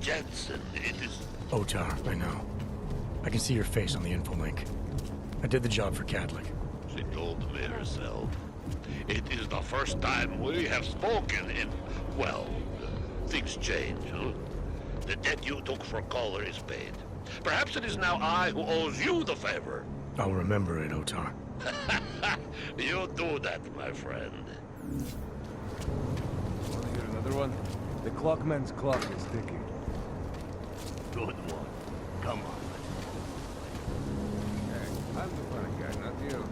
Jensen, it is... Otar, I know. I can see your face on the info link. I did the job for Catholic. She told me herself. It is the first time we have spoken in... Well, things change, huh? The debt you took for Collar is paid. Perhaps it is now I who owes you the favor. I'll remember it, Otar. You do that, my friend. Want to hear another one? The clockman's clock is ticking. Good one. Come on. Hey, I'm the funny guy, not you.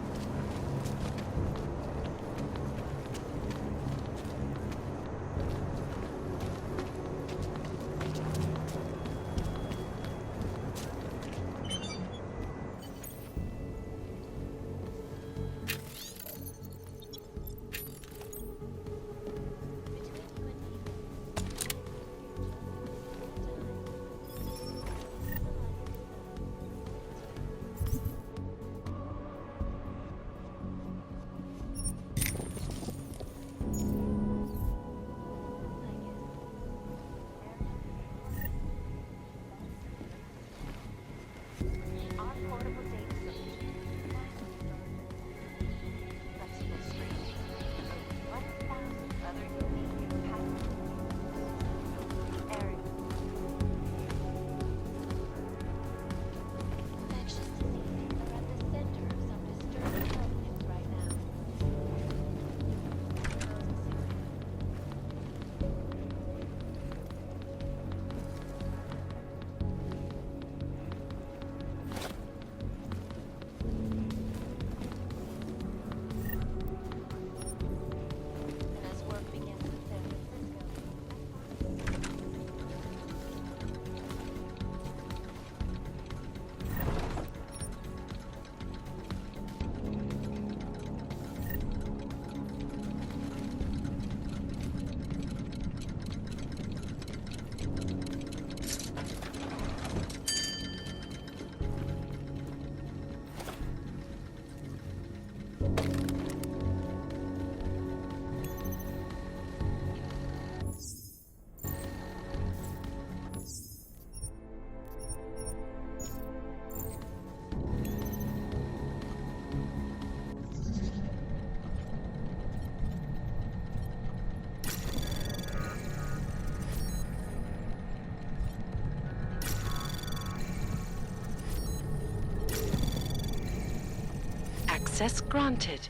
Access granted.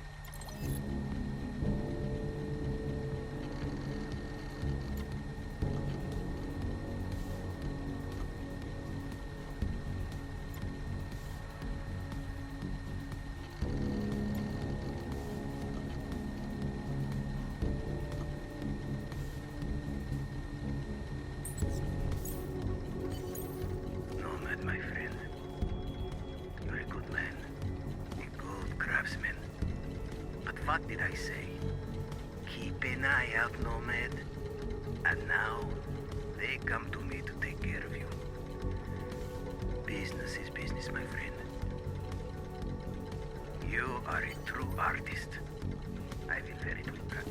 Nomad, my friend. You're a good man. A good craftsman. But what did I say? Keep an eye out, Nomad. And now, they come to me to take care of you. Business is business, my friend. You are a true artist. I will wear it with pride.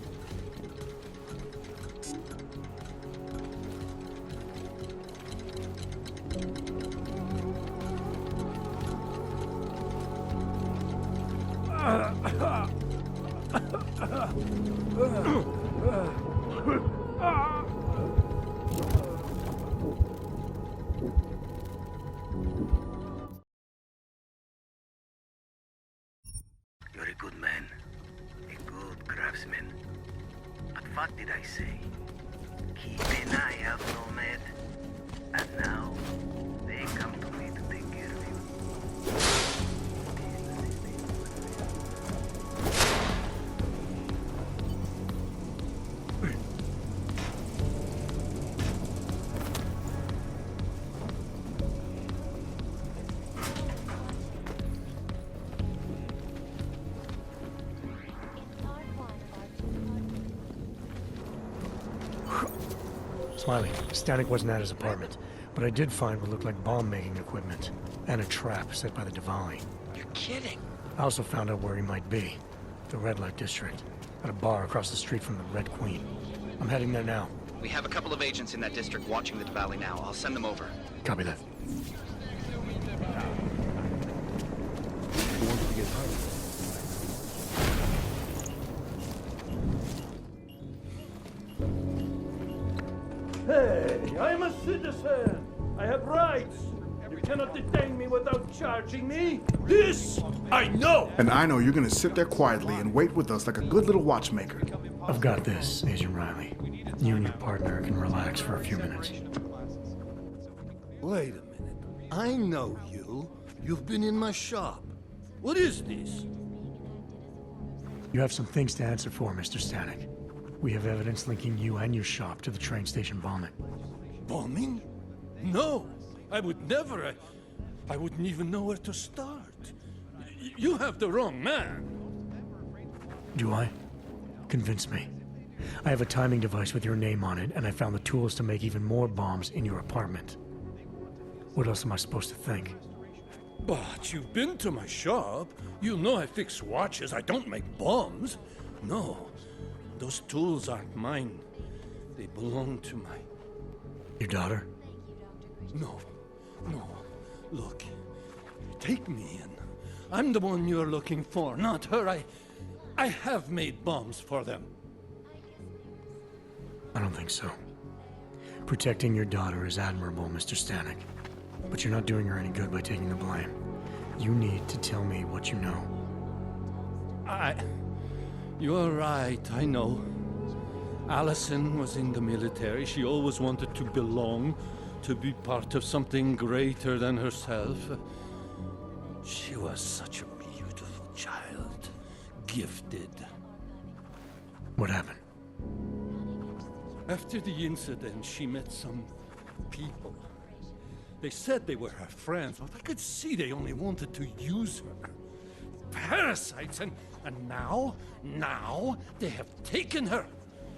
You're a good man, a good craftsman. But what did I say? Keep an eye out, Nomad. And now, they come to me to take care of you. Smiley, Static wasn't at his apartment, but I did find what looked like bomb-making equipment, and a trap set by the Divine. You're kidding. I also found out where he might be. The Red Light District, at a bar across the street from the Red Queen. I'm heading there now. We have a couple of agents in that district watching the valley now. I'll send them over. Copy that. Who wants to get hurt? Hey, I'm a citizen. I have rights. You cannot detain me without charging me. This I know. And I know you're gonna sit there quietly and wait with us like a good little watchmaker. I've got this, Agent Riley. You and your partner can relax for a few minutes. Wait a minute. I know you. You've been in my shop. What is this? You have some things to answer for, Mr. Stanek. We have evidence linking you and your shop to the train station bombing. Bombing? No, I would never. I wouldn't even know where to start. You have the wrong man. Do I? Convince me. I have a timing device with your name on it, and I found the tools to make even more bombs in your apartment. What else am I supposed to think? But you've been to my shop. You know I fix watches. I don't make bombs. No, those tools aren't mine. They belong to my... Your daughter? No. Look, take me in. I'm the one you're looking for, not her. I have made bombs for them. I don't think so. Protecting your daughter is admirable, Mr. Stanek. But you're not doing her any good by taking the blame. You need to tell me what you know. You're right, I know. Allison was in the military. She always wanted to belong, to be part of something greater than herself. She was such a beautiful child. Gifted. What happened? After the incident, she met some people. They said they were her friends, but I could see they only wanted to use her. Parasites, and now they have taken her.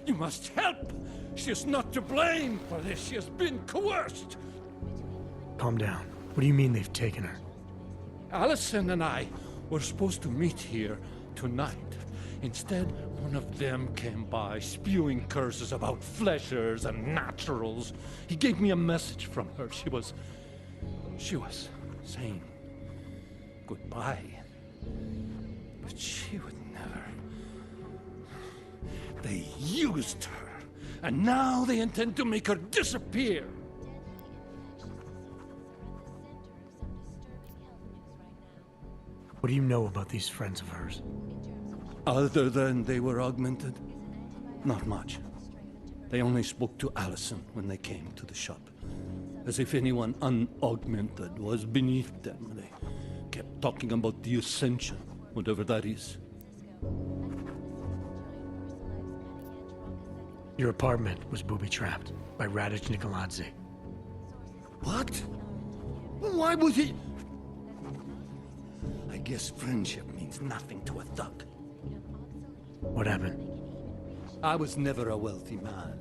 You must help. She is not to blame for this. She has been coerced. Calm down. What do you mean they've taken her? Allison and I were supposed to meet here tonight. Instead, one of them came by, spewing curses about fleshers and naturals. He gave me a message from her. She was saying goodbye. But she would never. They used her, and now they intend to make her disappear. What do you know about these friends of hers? Other than they were augmented? Not much. They only spoke to Allison when they came to the shop. As if anyone unaugmented was beneath them. They kept talking about the Ascension, whatever that is. Your apartment was booby-trapped by Radic Nikoladze. What? Why would he? I guess friendship means nothing to a thug. What happened? I was never a wealthy man,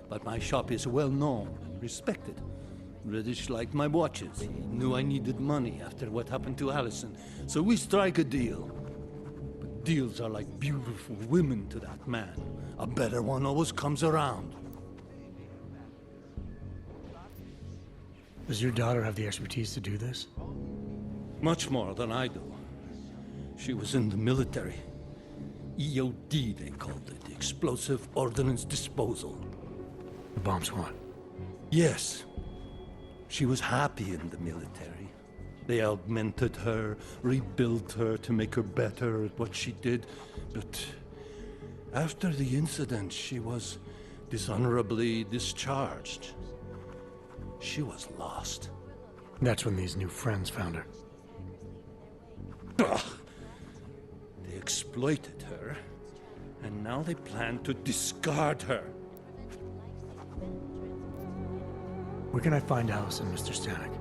but my shop is well known and respected. Reddish liked my watches. He knew I needed money after what happened to Allison, so we strike a deal. But deals are like beautiful women to that man. A better one always comes around. Does your daughter have the expertise to do this? Much more than I do. She was in the military. EOD, they called it. Explosive Ordnance Disposal. The bomb squad. Yes. She was happy in the military. They augmented her, rebuilt her to make her better at what she did. But after the incident, she was dishonorably discharged. She was lost. That's when these new friends found her. Ugh. They exploited her, and now they plan to discard her. Where can I find Allison, Mr. Stanek?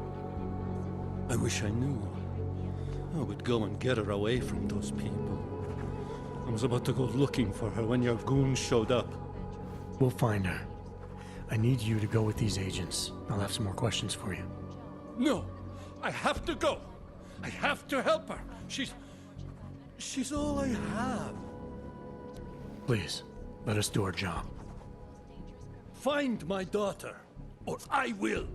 I wish I knew. I would go and get her away from those people. I was about to go looking for her when your goons showed up. We'll find her. I need you to go with these agents. I'll have some more questions for you. No! I have to go! I have to help her! She's all I have. Please, let us do our job. Find my daughter, or I will.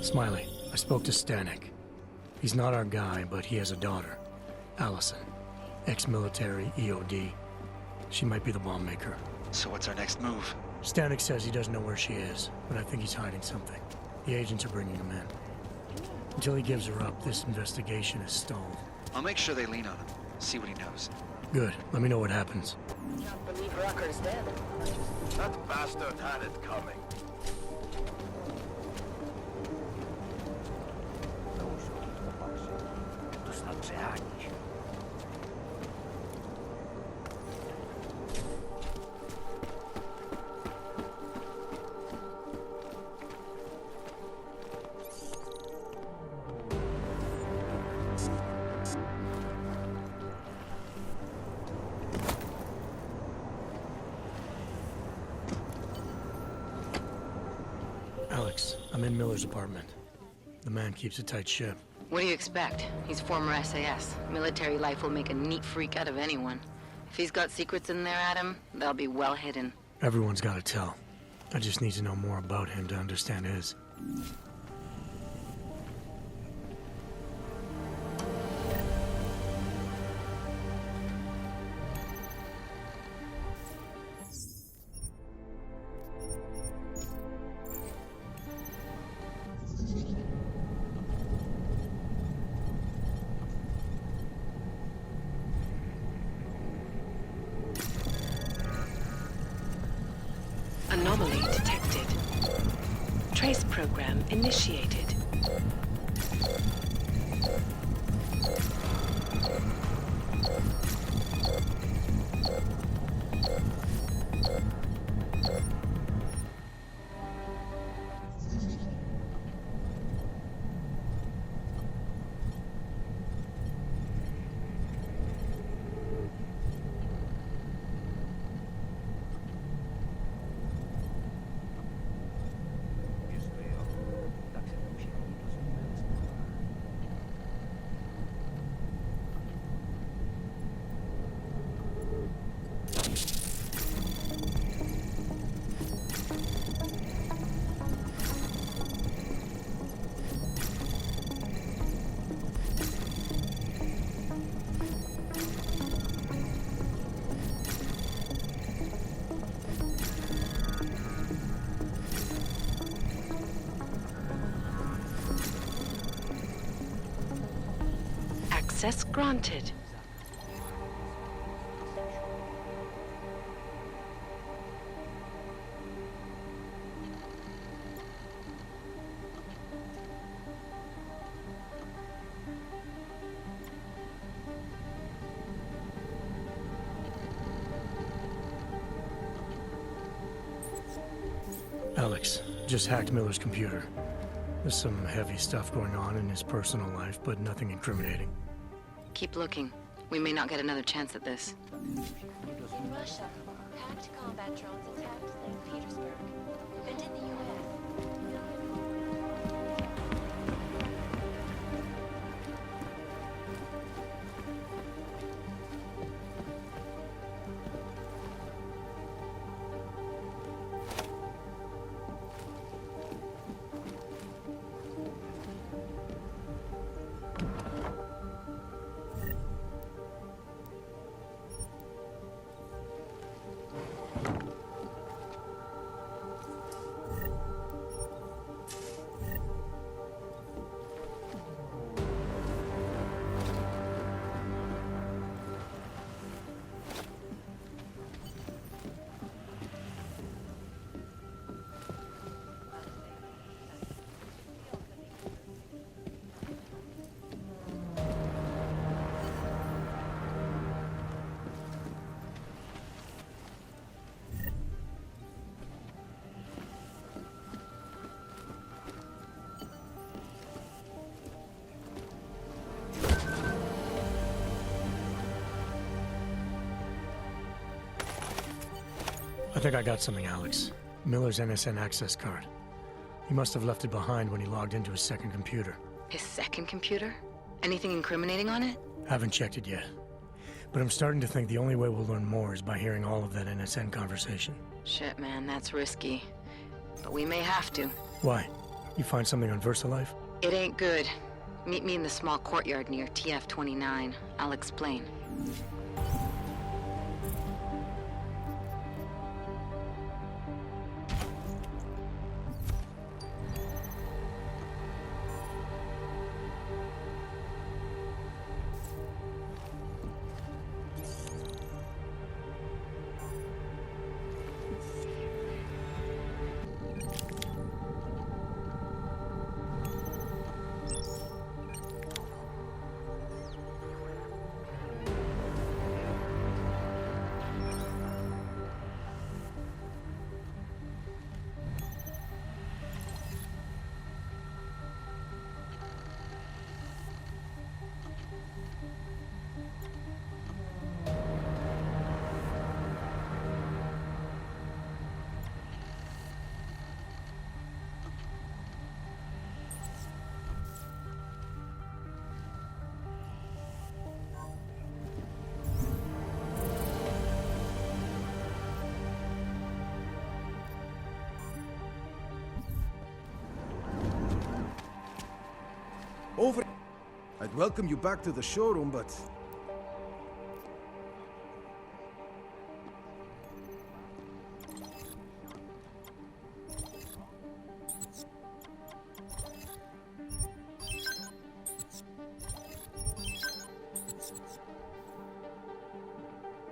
Smiley, I spoke to Stanek. He's not our guy, but he has a daughter, Allison. Ex-military, EOD. She might be the bomb maker. So what's our next move? Stanek says he doesn't know where she is, but I think he's hiding something. The agents are bringing him in. Until he gives her up, this investigation is stalled. I'll make sure they lean on him. See what he knows. Good. Let me know what happens. Can't believe Rocker's dead. That bastard had it coming. Alex, I'm in Miller's apartment. The man keeps a tight ship. What do you expect? He's former SAS. Military life will make a neat freak out of anyone. If he's got secrets in there, Adam, they'll be well hidden. Everyone's got to tell. I just need to know more about him to understand his. Anomaly detected. Trace program initiated. Access granted. Alex, just hacked Miller's computer. There's some heavy stuff going on in his personal life, but nothing incriminating. Keep looking. We may not get another chance at this. In Russia, hacked combat drones attacked St. Petersburg. And in the U.S., I think I got something, Alex. Miller's NSN access card. He must have left it behind when he logged into his second computer. His second computer? Anything incriminating on it? Haven't checked it yet. But I'm starting to think the only way we'll learn more is by hearing all of that NSN conversation. Shit, man, that's risky. But we may have to. Why? You find something on VersaLife? It ain't good. Meet me in the small courtyard near TF-29. I'll explain. Over. I'd welcome you back to the showroom, but...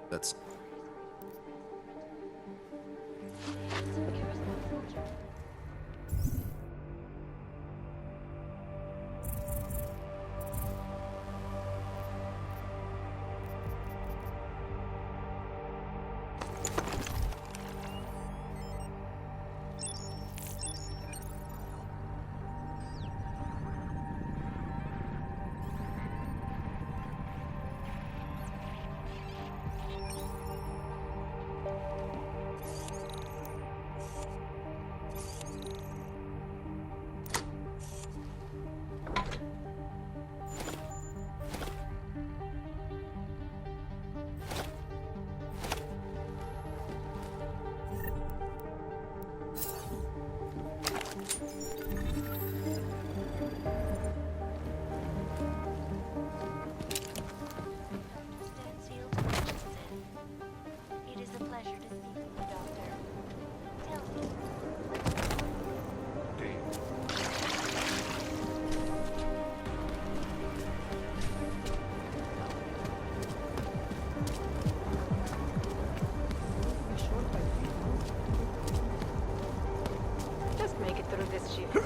That's... It is a pleasure to speak with you, Doctor. Tell me, Just make it through this shift.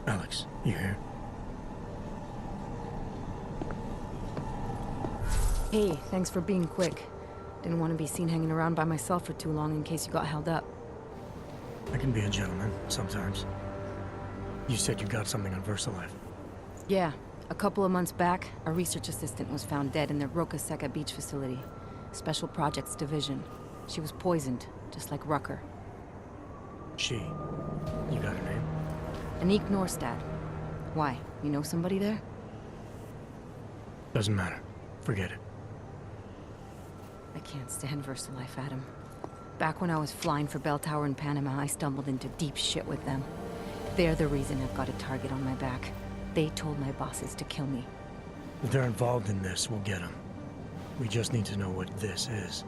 Alex, you here? Hey, thanks for being quick. Didn't want to be seen hanging around by myself for too long in case you got held up. I can be a gentleman, sometimes. You said you got something on VersaLife. Yeah, a couple of months back, a research assistant was found dead in the Roca Seca Beach facility. Special Projects Division. She was poisoned, just like Rucker. She. You got her name? Anique Norstad. Why? You know somebody there? Doesn't matter. Forget it. I can't stand VersaLife, Adam. Back when I was flying for Bell Tower in Panama, I stumbled into deep shit with them. They're the reason I've got a target on my back. They told my bosses to kill me. If they're involved in this, we'll get them. We just need to know what this is.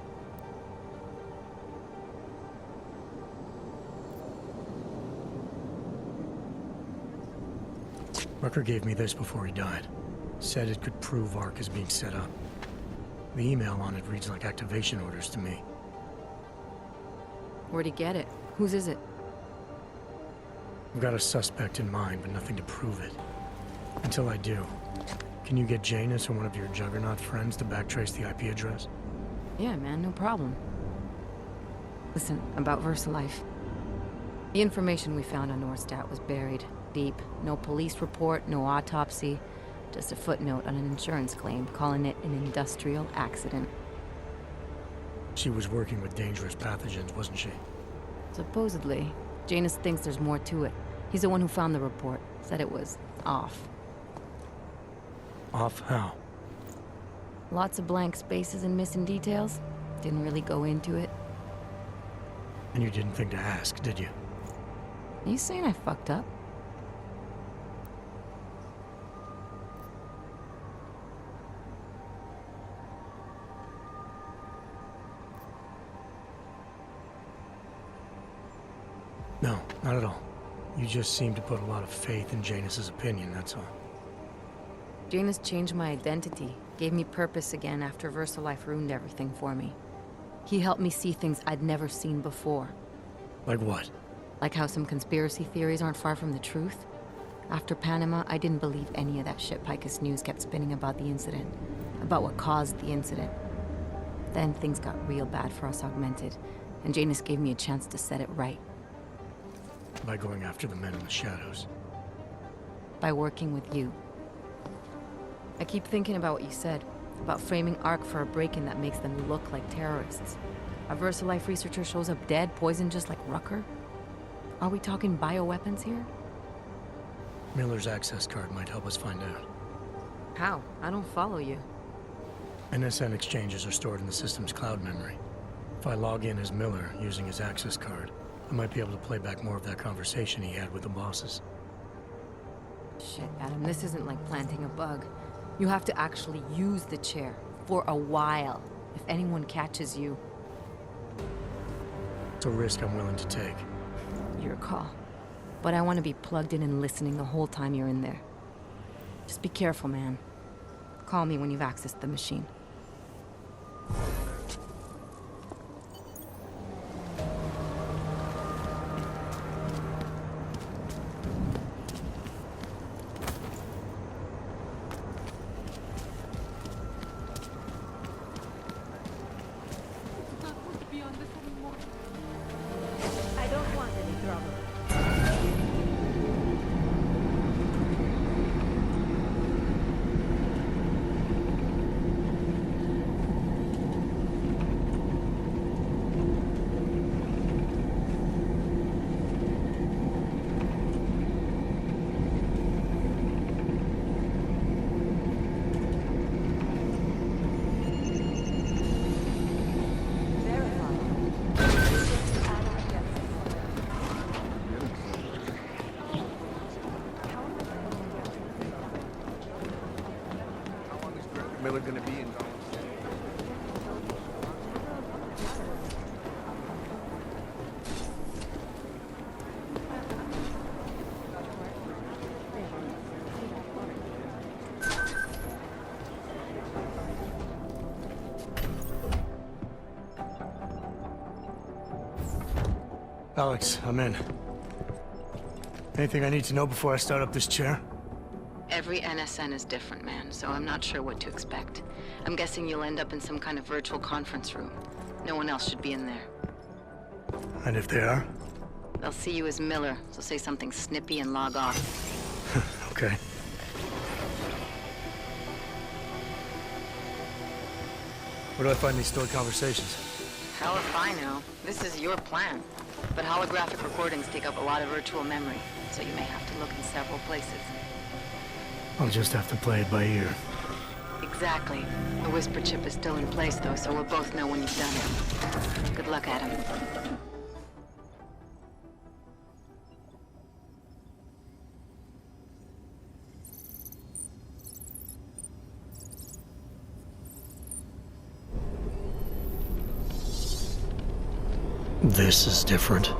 Rucker gave me this before he died. Said it could prove ARC is being set up. The email on it reads like activation orders to me. Where'd he get it? Whose is it? I've got a suspect in mind, but nothing to prove it. Until I do, can you get Janus or one of your Juggernaut friends to backtrace the IP address? Yeah, man, no problem. Listen, about VersaLife. The information we found on Norstad was buried deep. No police report, no autopsy. Just a footnote on an insurance claim, calling it an industrial accident. She was working with dangerous pathogens, wasn't she? Supposedly. Janus thinks there's more to it. He's the one who found the report. Said it was off. Off how? Lots of blank spaces and missing details. Didn't really go into it. And you didn't think to ask, did you? Are you saying I fucked up? No, not at all. You just seem to put a lot of faith in Janus's opinion, that's all. Janus changed my identity, gave me purpose again after VersaLife ruined everything for me. He helped me see things I'd never seen before. Like what? Like how some conspiracy theories aren't far from the truth. After Panama, I didn't believe any of that shit Picus News kept spinning about the incident. About what caused the incident. Then things got real bad for us Augmented, and Janus gave me a chance to set it right. By going after the men in the shadows. By working with you. I keep thinking about what you said, about framing ARC for a break-in that makes them look like terrorists. A VersaLife researcher shows up dead, poisoned just like Rucker? Are we talking bioweapons here? Miller's access card might help us find out. How? I don't follow you. NSN exchanges are stored in the system's cloud memory. If I log in as Miller using his access card, I might be able to play back more of that conversation he had with the bosses. Shit, Adam, this isn't like planting a bug. You have to actually use the chair. For a while. If anyone catches you. It's a risk I'm willing to take. Your call. But I want to be plugged in and listening the whole time you're in there. Just be careful, man. Call me when you've accessed the machine. I don't want any trouble. Miller gonna be in. Alex, I'm in. Anything I need to know before I start up this chair? Every NSN is different, man, so I'm not sure what to expect. I'm guessing you'll end up in some kind of virtual conference room. No one else should be in there. And if they are? They'll see you as Miller, so say something snippy and log off. Okay. Where do I find these stored conversations? Hell if I know. This is your plan. But holographic recordings take up a lot of virtual memory, so you may have to look in several places. I'll just have to play it by ear. Exactly. The whisper chip is still in place, though, so we'll both know when you've done it. Good luck, Adam. This is different.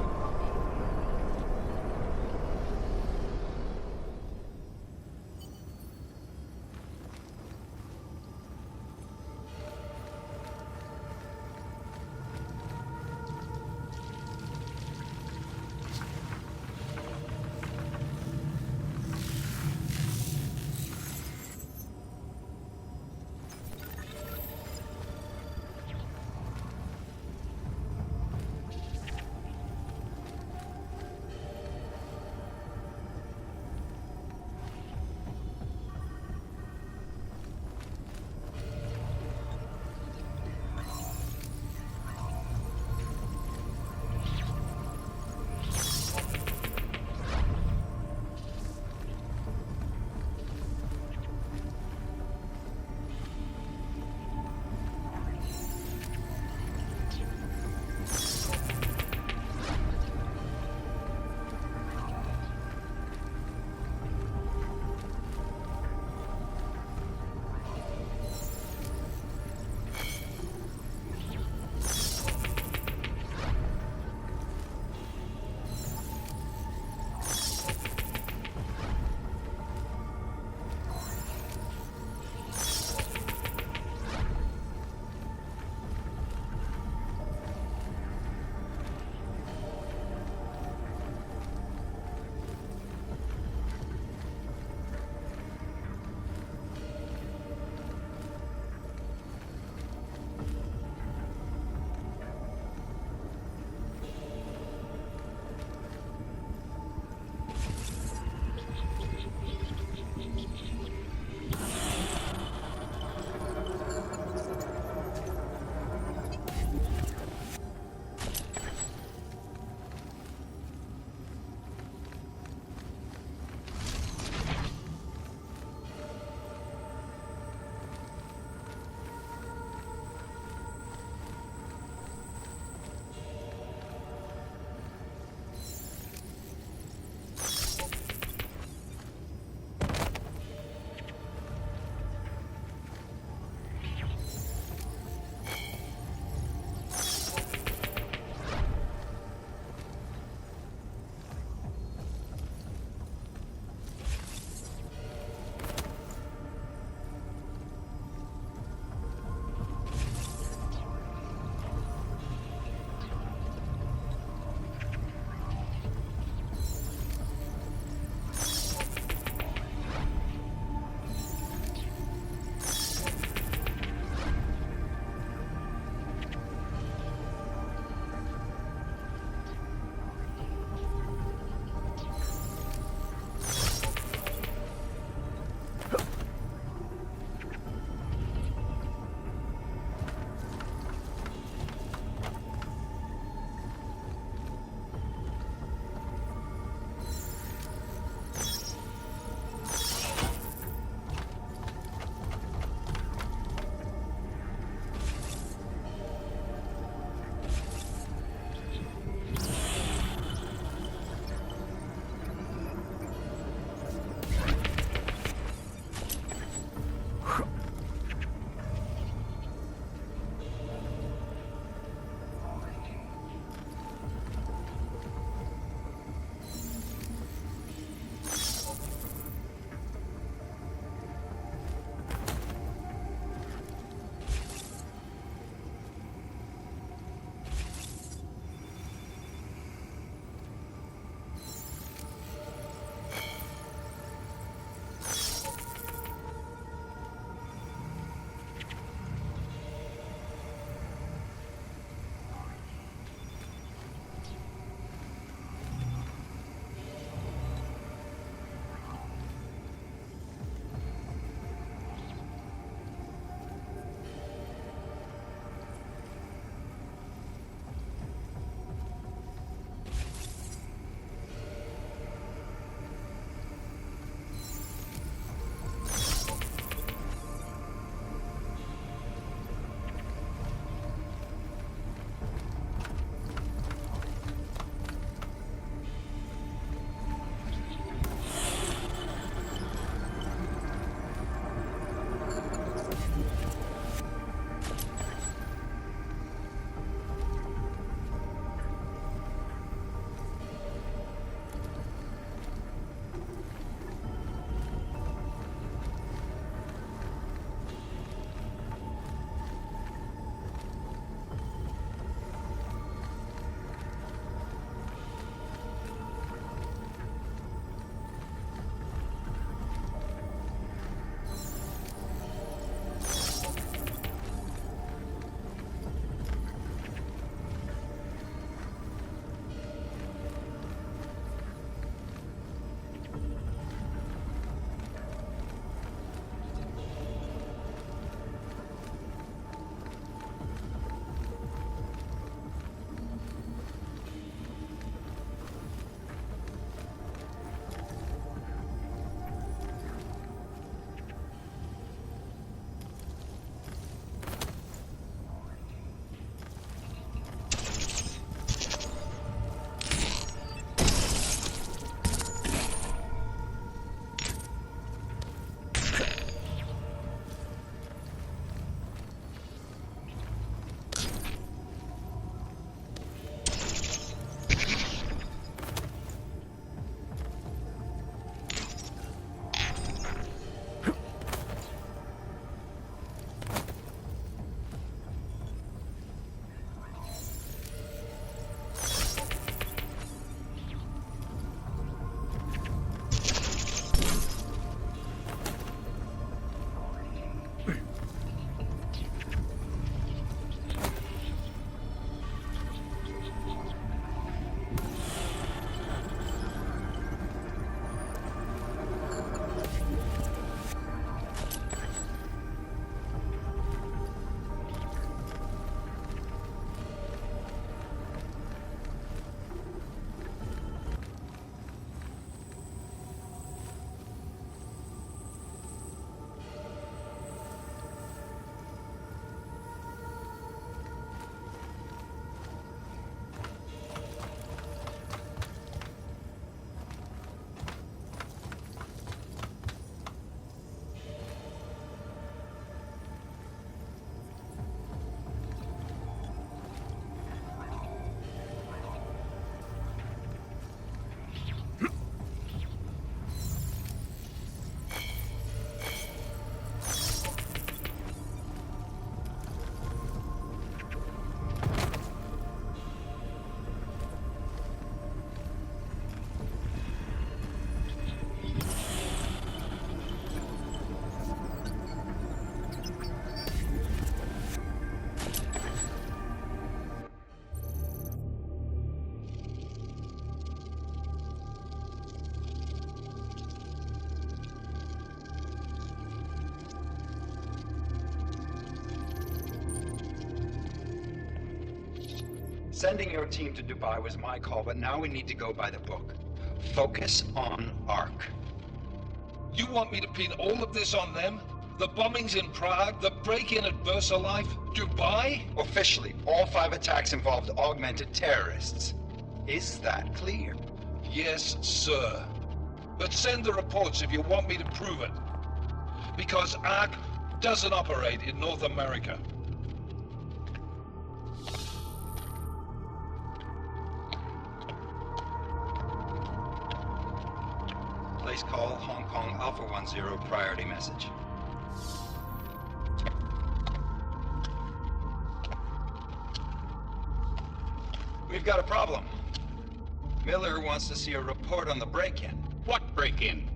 Sending your team to Dubai was my call, but now we need to go by the book. Focus on ARC. You want me to pin all of this on them? The bombings in Prague, the break-in at VersaLife, Dubai? Officially, all 5 attacks involved augmented terrorists. Is that clear? Yes, sir. But send the reports if you want me to prove it. Because ARC doesn't operate in North America. Place call Hong Kong Alpha 10 priority message. We've got a problem. Miller wants to see a report on the break-in. What break-in?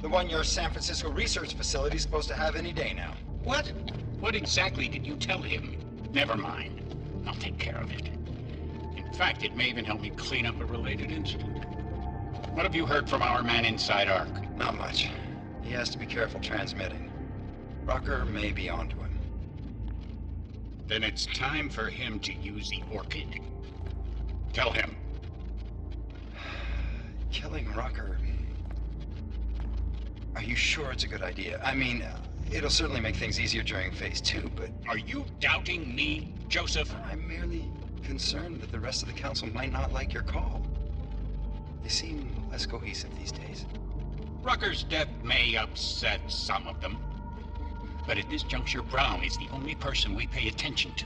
The one your San Francisco research facility is supposed to have any day now. What? What exactly did you tell him? Never mind. I'll take care of it. In fact, it may even help me clean up a related incident. What have you heard from our man inside ARC? Not much. He has to be careful transmitting. Rucker may be onto him. Then it's time for him to use the Orchid. Tell him. Killing Rucker. Are you sure it's a good idea? I mean, it'll certainly make things easier during Phase 2, but... Are you doubting me, Joseph? I'm merely concerned that the rest of the Council might not like your call. They seem less cohesive these days. Rucker's death may upset some of them. But at this juncture, Brown is the only person we pay attention to.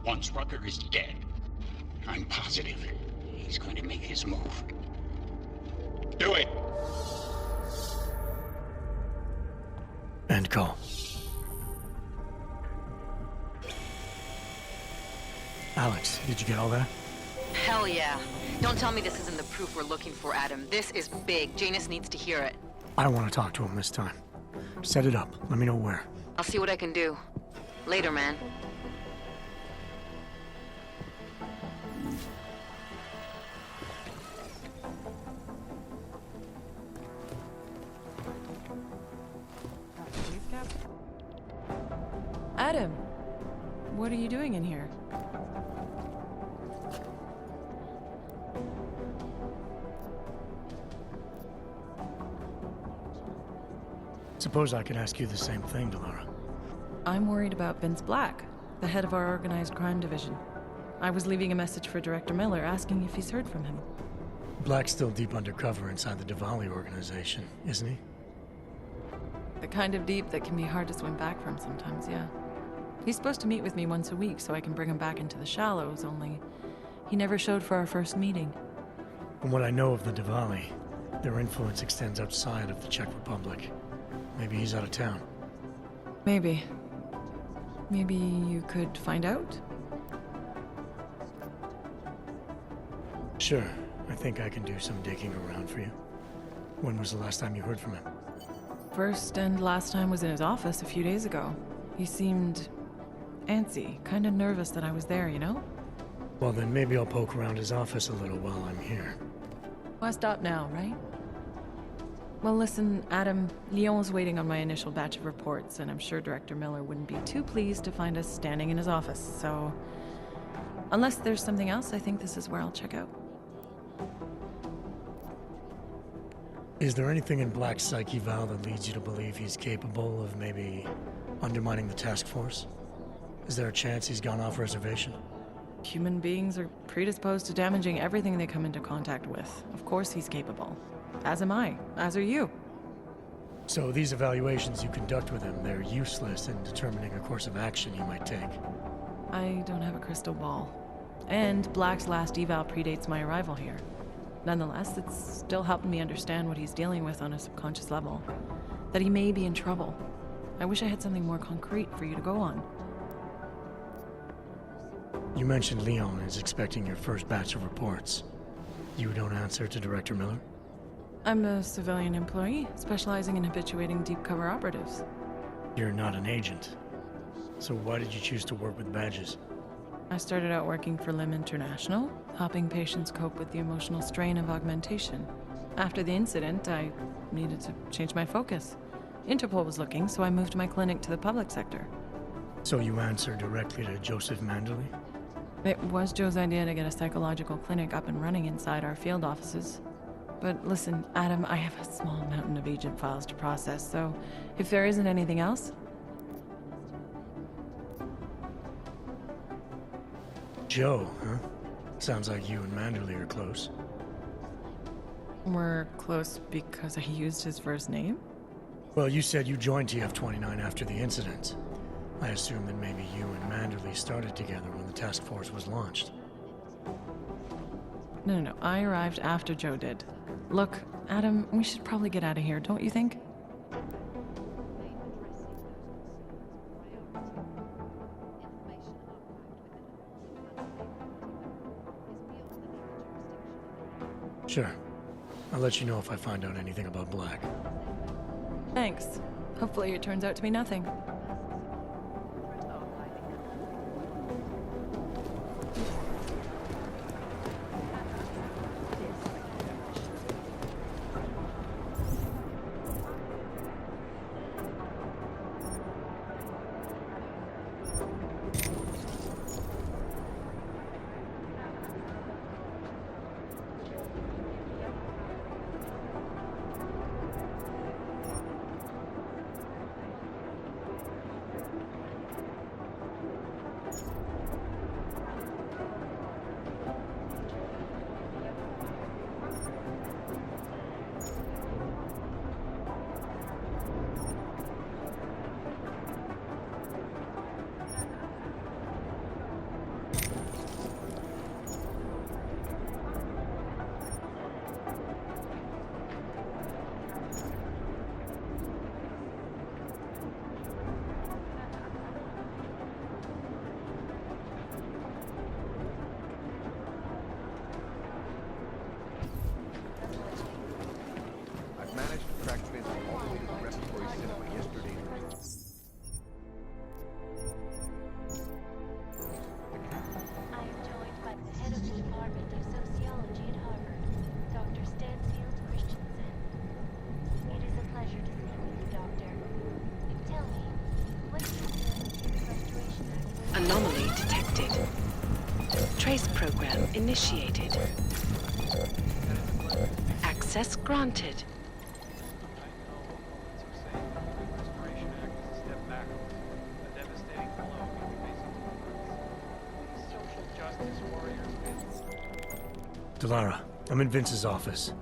Once Rucker is dead, I'm positive he's going to make his move. Do it! End call. Alex, did you get all that? Hell yeah. Don't tell me this isn't the proof we're looking for, Adam. This is big. Janus needs to hear it. I want to talk to him this time. Set it up. Let me know where. I'll see what I can do. Later, man. Adam, what are you doing in here? Suppose I could ask you the same thing, Delora. I'm worried about Vince Black, the head of our organized crime division. I was leaving a message for Director Miller asking if he's heard from him. Black's still deep undercover inside the Diwali organization, isn't he? The kind of deep that can be hard to swim back from sometimes, yeah. He's supposed to meet with me once a week so I can bring him back into the shallows, only he never showed for our first meeting. From what I know of the Diwali, their influence extends outside of the Czech Republic. Maybe he's out of town. Maybe. Maybe you could find out? Sure. I think I can do some digging around for you. When was the last time you heard from him? First and last time was in his office a few days ago. He seemed antsy, kind of nervous that I was there, you know? Well, then maybe I'll poke around his office a little while I'm here. Why stop now, right? Well, listen, Adam, Lyon's waiting on my initial batch of reports, and I'm sure Director Miller wouldn't be too pleased to find us standing in his office, so... Unless there's something else, I think this is where I'll check out. Is there anything in Black's psyche, Val, that leads you to believe he's capable of maybe undermining the task force? Is there a chance he's gone off reservation? Human beings are predisposed to damaging everything they come into contact with. Of course he's capable. As am I. As are you. So these evaluations you conduct with him, they're useless in determining a course of action he might take? I don't have a crystal ball. And Black's last eval predates my arrival here. Nonetheless, it's still helping me understand what he's dealing with on a subconscious level. That he may be in trouble. I wish I had something more concrete for you to go on. You mentioned Leon is expecting your first batch of reports. You don't answer to Director Miller? I'm a civilian employee, specializing in habituating deep cover operatives. You're not an agent. So why did you choose to work with badges? I started out working for Lim International, helping patients cope with the emotional strain of augmentation. After the incident, I needed to change my focus. Interpol was looking, so I moved my clinic to the public sector. So you answer directly to Joseph Manderley? It was Joe's idea to get a psychological clinic up and running inside our field offices. But listen, Adam, I have a small mountain of agent files to process, so if there isn't anything else... Joe, huh? Sounds like you and Manderley are close. We're close because I used his first name? Well, you said you joined TF-29 after the incident. I assume that maybe you and Manderley started together when the task force was launched. No. I arrived after Joe did. Look, Adam, we should probably get out of here, don't you think? Sure. I'll let you know if I find out anything about Black. Thanks. Hopefully it turns out to be nothing. Anomaly detected. Trace program initiated. Access granted. Delara, I'm in Vince's office.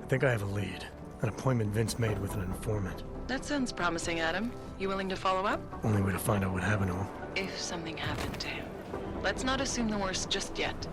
I think I have a lead. An appointment Vince made with an informant. That sounds promising, Adam. You willing to follow up? Only way to find out what happened to him. If something happened to him. Let's not assume the worst just yet.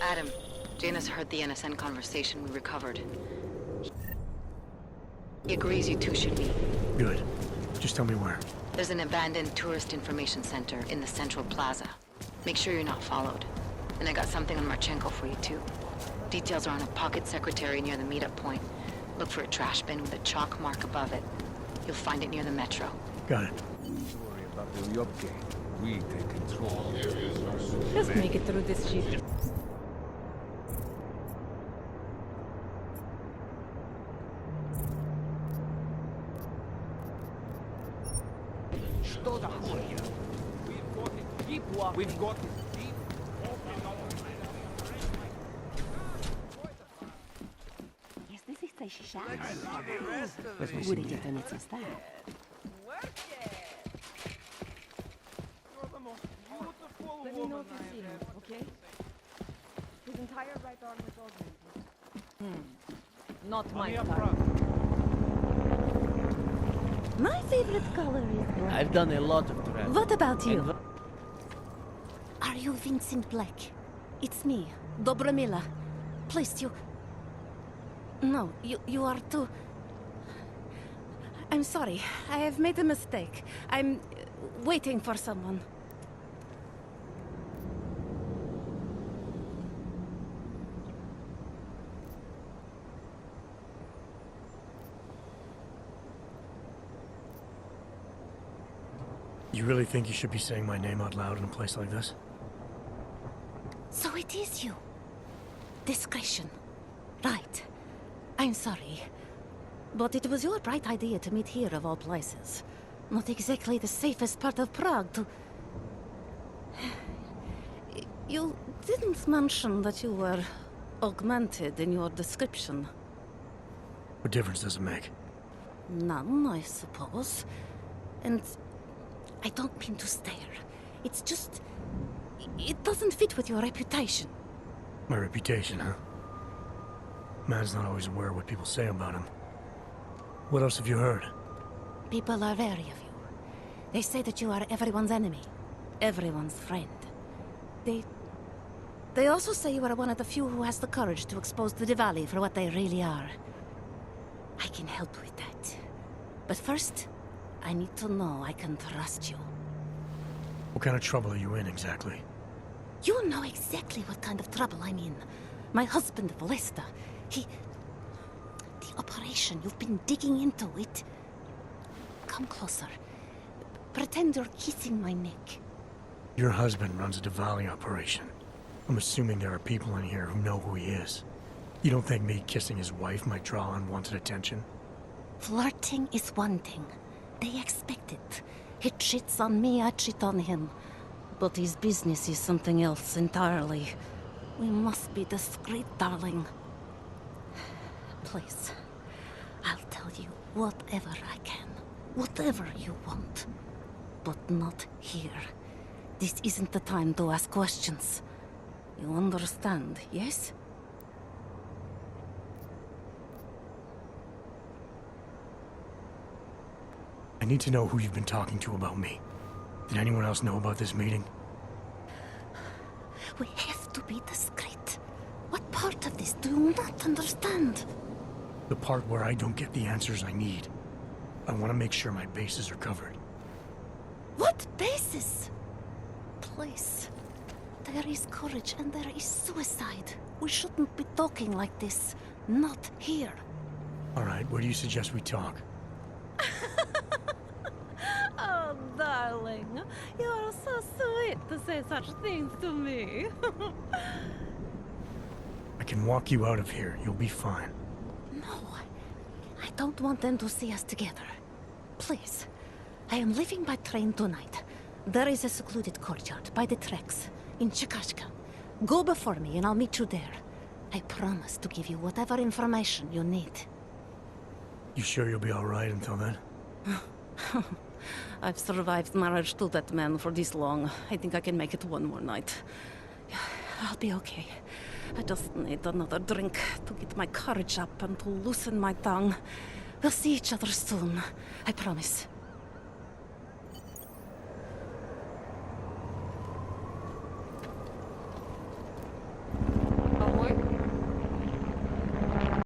Adam, Janus heard the NSN conversation we recovered. He agrees you two should meet. Good. Just tell me where. There's an abandoned tourist information center in the central plaza. Make sure you're not followed. And I got something on Marchenko for you too. Details are on a pocket secretary near the meetup point. Look for a trash bin with a chalk mark above it. You'll find it near the metro. Got it. Don't worry about the Ryopke. We take control. Just make it through this shit. We've got it. Если защищать, вы будете тониться стать. Let me know if you see him, okay? His entire right arm is augmented. Not my type. My favorite color is black. I've done a lot of What about you? Are you Vincent Black? It's me, Dobramila. Please, you... No, you are too... I'm sorry. I have made a mistake. I'm waiting for someone. You really think you should be saying my name out loud in a place like this? So it is you. Discretion. Right. I'm sorry. But it was your bright idea to meet here of all places. Not exactly the safest part of Prague to... You didn't mention that you were augmented in your description. What difference does it make? None, I suppose. And I don't mean to stare. It's just... It doesn't fit with your reputation. My reputation, huh? Man's not always aware of what people say about him. What else have you heard? People are wary of you. They say that you are everyone's enemy. Everyone's friend. They also say you are one of the few who has the courage to expose the Diwali for what they really are. I can help with that. But first, I need to know I can trust you. What kind of trouble are you in, exactly? You know exactly what kind of trouble I'm in. My husband, Valesta, he... The operation, you've been digging into it. Come closer. Pretend you're kissing my neck. Your husband runs a Diwali operation. I'm assuming there are people in here who know who he is. You don't think me kissing his wife might draw unwanted attention? Flirting is one thing. They expect it. He cheats on me, I cheat on him. But his business is something else entirely. We must be discreet, darling. Please, I'll tell you whatever I can. Whatever you want. But not here. This isn't the time to ask questions. You understand, yes? I need to know who you've been talking to about me. Did anyone else know about this meeting? We have to be discreet. What part of this do you not understand? The part where I don't get the answers I need. I want to make sure my bases are covered. What basis? Please. There is courage and there is suicide. We shouldn't be talking like this. Not here. All right, where do you suggest we talk? Oh, darling. You are so sweet to say such things to me. I can walk you out of here. You'll be fine. No. I don't want them to see us together. Please. I am leaving by train tonight. There is a secluded courtyard by the tracks in Chikashka. Go before me and I'll meet you there. I promise to give you whatever information you need. You sure you'll be all right until then? I've survived marriage to that man for this long. I think I can make it one more night. I'll be okay. I just need another drink to get my courage up and to loosen my tongue. We'll see each other soon. I promise.